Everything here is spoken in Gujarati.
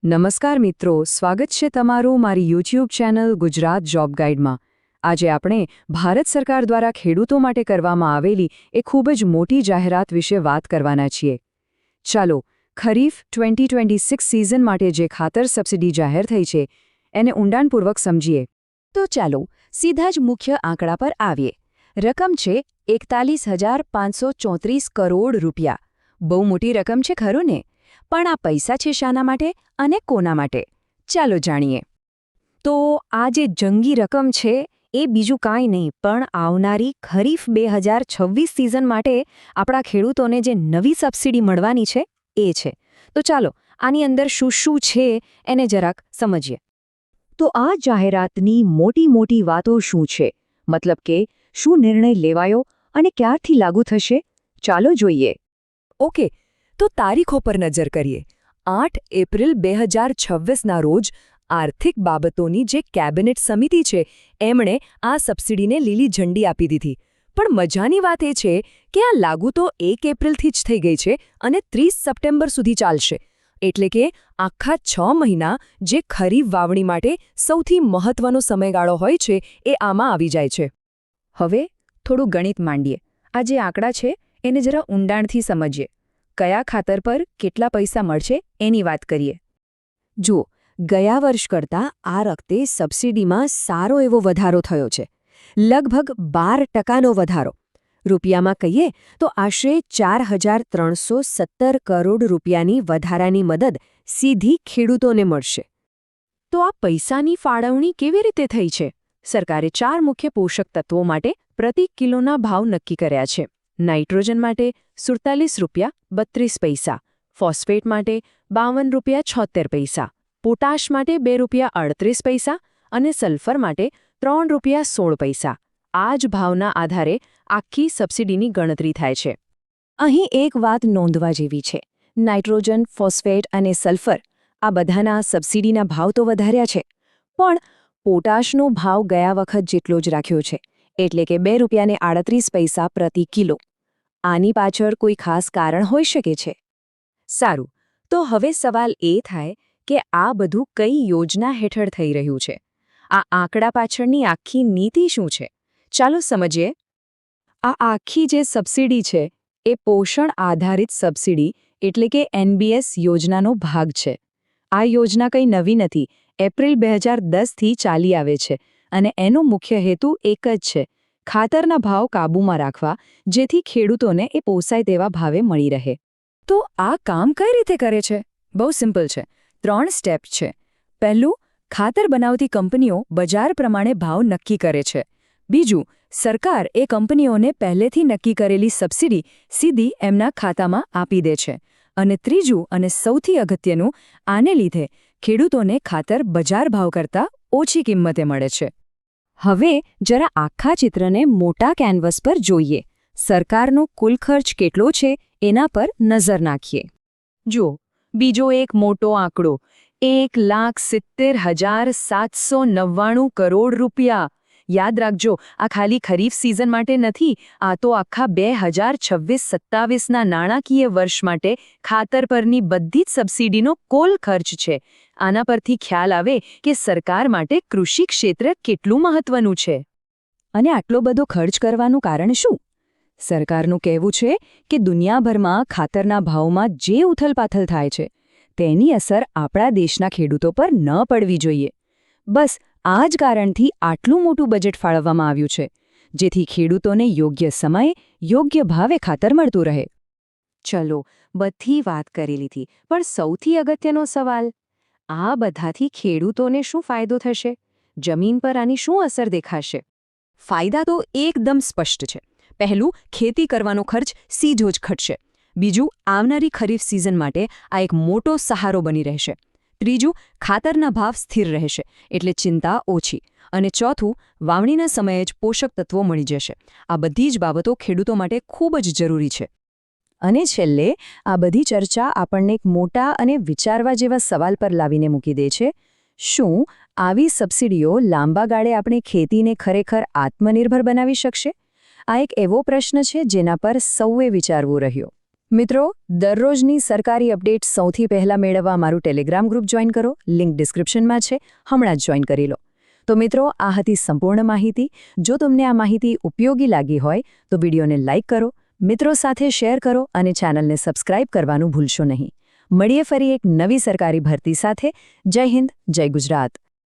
નમસ્કાર મિત્રો, સ્વાગત છે તમારું મારી યુટ્યુબ ચેનલ ગુજરાત જોબ ગાઈડમાં। આજે આપણે ભારત સરકાર દ્વારા ખેડૂતો માટે કરવામાં આવેલી એક ખૂબ જ મોટી જાહેરાત વિશે વાત કરવાના છીએ। ચાલો, ખરીફ 2026 સિઝન માટે જે ખાતર સબસિડી જાહેર થઈ છે એને ઊંડાણપૂર્વક સમજીએ। તો ચાલો સીધા જ મુખ્ય આંકડા પર આવીએ। રકમ છે 41,534 કરોડ રૂપિયા। બહુ મોટી રકમ છે ખરું ને? પણ આ પૈસા છે શાના માટે અને કોના માટે? ચાલો જાણીએ। તો આ જે જંગી રકમ છે એ બીજું કાંઈ નહીં પણ આવનારી ખરીફ 2026 સિઝન માટે આપણા ખેડૂતોને જે નવી સબસિડી મળવાની છે એ છે। તો ચાલો આની અંદર શું છે એને જરાક સમજીએ। તો આ જાહેરાતની મોટી વાતો શું છે, મતલબ કે શું નિર્ણય લેવાયો અને ક્યારથી લાગુ થશે, ચાલો જોઈએ। ઓકે, તો તારીખો પર નજર કરીએ। 8 એપ્રિલ 2026ના રોજ આર્થિક બાબતોની જે કેબિનેટ સમિતિ છે એમણે આ સબસિડીને લીલી ઝંડી આપી દીધી। પણ મજાની વાત એ છે કે આ લાગુ તો 1 એપ્રિલથી જ થઈ ગઈ છે અને 30 સપ્ટેમ્બર સુધી ચાલશે। એટલે કે આખા 6 મહિના જે ખરીફ વાવણી માટે સૌથી મહત્વનો સમયગાળો હોય છે એ આમાં આવી જાય છે। હવે થોડું ગણિત માંડીએ। આ જે આંકડા છે એને જરા ઊંડાણથી સમજીએ। કયા ખાતર પર કેટલા પૈસા મળશે એની વાત કરીએ। જુઓ, ગયા વર્ષ કરતાં આ વખતે સબસિડીમાં સારો એવો વધારો થયો છે, લગભગ 12% વધારો। રૂપિયામાં કહીએ તો આશરે 4,317 કરોડ રૂપિયાની વધારાની મદદ સીધી ખેડૂતોને મળશે। તો આ પૈસાની ફાળવણી કેવી રીતે થઈ છે? સરકારે 4 મુખ્ય પોષક તત્વો માટે પ્રતિ કિલોના ભાવ નક્કી કર્યા છે। નાઇટ્રોજન માટે 47 રૂપિયા 32 પૈસા, ફોસ્ફેટ માટે 52 રૂપિયા 76 પૈસા, પોટાશ માટે 2 રૂપિયા 38 પૈસા અને સલ્ફર માટે 3 રૂપિયા 16 પૈસા। આ જ ભાવના આધારે આખી સબસિડીની ગણતરી થાય છે। અહીં એક વાત નોંધવા જેવી છે, નાઇટ્રોજન, ફોસ્ફેટ અને સલ્ફર આ બધાના સબસિડીના ભાવ તો વધાર્યા છે, પણ પોટાશનો ભાવ ગયા વખત જેટલો જ રાખ્યો છે, એટલે કે 2 રૂપિયા 38 પૈસા પ્રતિ કિલો। આની પાછળ કોઈ ખાસ કારણ હોઈ શકે છે? સારું, તો હવે સવાલ એ થાય કે આ બધું કઈ યોજના હેઠળ થઈ રહ્યું છે? આ આંકડા પાછળની આખી નીતિ શું છે? ચાલો સમજીએ। આ આખી જે સબસિડી છે એ પોષણ આધારિત સબસિડી એટલે કે NBS યોજનાનો ભાગ છે। આ યોજના કંઈ નવી નથી, એપ્રિલ 2010થી ચાલી આવે છે અને એનો મુખ્ય હેતુ એક જ છે, ખાતરના ભાવ કાબૂમાં રાખવા, જેથી ખેડૂતોને એ પોસાય તેવા ભાવે મળી રહે। તો આ કામ કઈ રીતે કરે છે? બહુ સિમ્પલ છે, 3 સ્ટેપ છે। પહેલું, ખાતર બનાવતી કંપનીઓ બજાર પ્રમાણે ભાવ નક્કી કરે છે। બીજું, સરકાર એ કંપનીઓને પહેલેથી નક્કી કરેલી સબસિડી સીધી એમના ખાતામાં આપી દે છે। અને ત્રીજું અને સૌથી અગત્યનું, આને લીધે ખેડૂતોને ખાતર બજાર ભાવ કરતાં ઓછી કિંમતે મળે છે। હવે જરા આખા ચિત્રને મોટા કેનવસ પર જોઈએ। સરકારનો કુલ ખર્ચ કેટલો છે એના પર નજર નાખીએ। જુઓ, બીજો એક મોટો આંકડો, 1,70,799 કરોડ રૂપિયા। યાદ રાખજો, આ ખાલી ખરીફ સિઝન માટે નથી, આ તો આખા 2026-27ના નાણાકીય વર્ષ માટે ખાતર પરની બધી જ સબસિડીનો કુલ ખર્ચ છે। આના પરથી ખ્યાલ આવે કે સરકાર માટે કૃષિ ક્ષેત્ર કેટલું મહત્વનું છે। અને આટલો બધો ખર્ચ કરવાનું કારણ શું? સરકારનું કહેવું છે કે દુનિયાભરમાં ખાતરના ભાવમાં જે ઉથલપાથલ થાય છે તેની અસર આપણા દેશના ખેડૂતો પર ન પડવી જોઈએ। બસ આ જ કારણથી આટલું મોટું બજેટ ફાળવવામાં આવ્યું છે, જેથી ખેડૂતોને યોગ્ય સમયે યોગ્ય ભાવે ખાતર મળતું રહે। ચલો, બધી વાત કરી લીધી, પણ સૌથી અગત્યનો સવાલ, આ બધાથી ખેડૂતોને શું ફાયદો થશે? જમીન પર આની શું અસર દેખાશે? ફાયદા તો એકદમ સ્પષ્ટ છે। પહેલું, ખેતી કરવાનો ખર્ચ સીધો જ ઘટશે। બીજું, આવનારી ખરીફ સિઝન માટે આ એક મોટો સહારો બની રહેશે। ત્રીજું, ખાતરના ભાવ સ્થિર રહેશે, એટલે ચિંતા ઓછી। અને ચોથું, વાવણીના સમયે જ પોષક તત્વો મળી જશે। આ બધી જ બાબતો ખેડૂતો માટે ખૂબ જ જરૂરી છે। અને છેલ્લે, આ બધી ચર્ચા આપણને એક મોટા અને વિચારવા જેવા સવાલ પર લાવીને મૂકી દે છે, શું આવી સબસિડીઓ લાંબા ગાળે આપણી ખેતીને ખરેખર આત્મનિર્ભર બનાવી શકશે? આ એક એવો પ્રશ્ન છે જેના પર સૌએ વિચારવું રહ્યો। મિત્રો, દરરોજની સરકારી અપડેટ સૌથી પહેલા મેળવવા મારું ટેલિગ્રામ ગ્રુપ જોઈન કરો. લિંક ડિસ્ક્રિપ્શનમાં છે. હમણાં જ જોઈન કરી લો. તો મિત્રો, આ હતી સંપૂર્ણ માહિતી. જો તમને આ માહિતી ઉપયોગી લાગી હોય તો વિડીયોને લાઇક કરો, મિત્રો સાથે શેર કરો અને ચેનલને સબસ્ક્રાઇબ કરવાનું ભૂલશો નહીં. મળીએ ફરી એક નવી સરકારી ભરતી સાથે. જય હિન્દ, જય ગુજરાત.